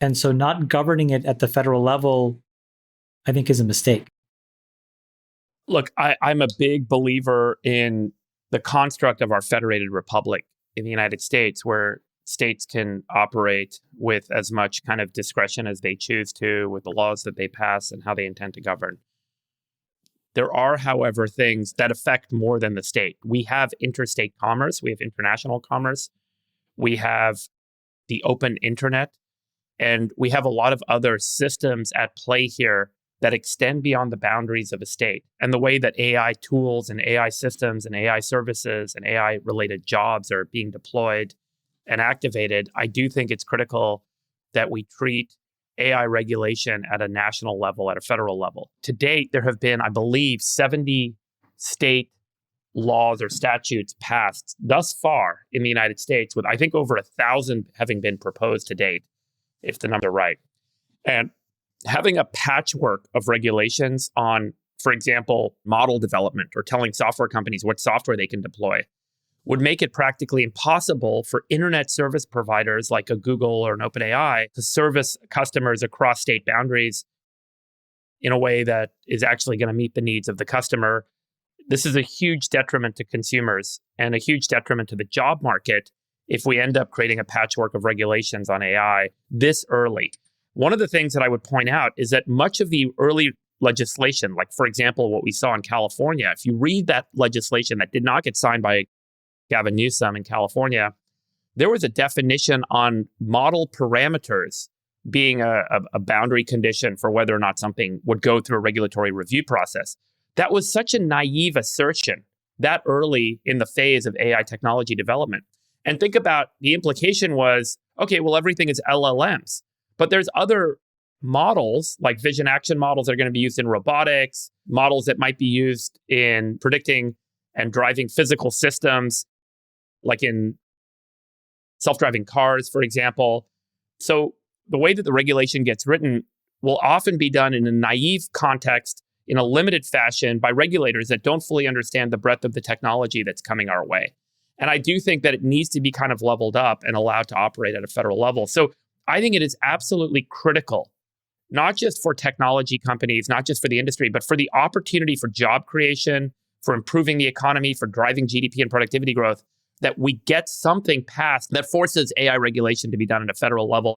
And so not governing it at the federal level, I think, is a mistake. Look, I'm a big believer in the construct of our federated republic in the United States, where states can operate with as much kind of discretion as they choose to with the laws that they pass and how they intend to govern. There are, however, things that affect more than the state. We have interstate commerce, we have international commerce, we have the open internet, and we have a lot of other systems at play here that extend beyond the boundaries of a state. And the way that AI tools and AI systems and AI services and AI related jobs are being deployed and activated, I do think it's critical that we treat AI regulation at a national level, at a federal level. To date, there have been, I believe, 70 state laws or statutes passed thus far in the United States, with I think over 1,000 having been proposed to date, if the numbers are right. And having a patchwork of regulations on, for example, model development or telling software companies what software they can deploy would make it practically impossible for internet service providers like a Google or an OpenAI to service customers across state boundaries in a way that is actually going to meet the needs of the customer. This is a huge detriment to consumers and a huge detriment to the job market if we end up creating a patchwork of regulations on AI this early. One of the things that I would point out is that much of the early legislation, like, for example, what we saw in California, if you read that legislation that did not get signed by Gavin Newsom in California, there was a definition on model parameters being a boundary condition for whether or not something would go through a regulatory review process. That was such a naive assertion that early in the phase of AI technology development. And think about the implication was, okay, well, everything is LLMs. But there's other models, like vision action models that are going to be used in robotics, models that might be used in predicting and driving physical systems, like in self-driving cars, for example. So the way that the regulation gets written will often be done in a naive context, in a limited fashion, by regulators that don't fully understand the breadth of the technology that's coming our way. And I do think that it needs to be kind of leveled up and allowed to operate at a federal level. So I think it is absolutely critical, not just for technology companies, not just for the industry, but for the opportunity for job creation, for improving the economy, for driving GDP and productivity growth, that we get something passed that forces AI regulation to be done at a federal level.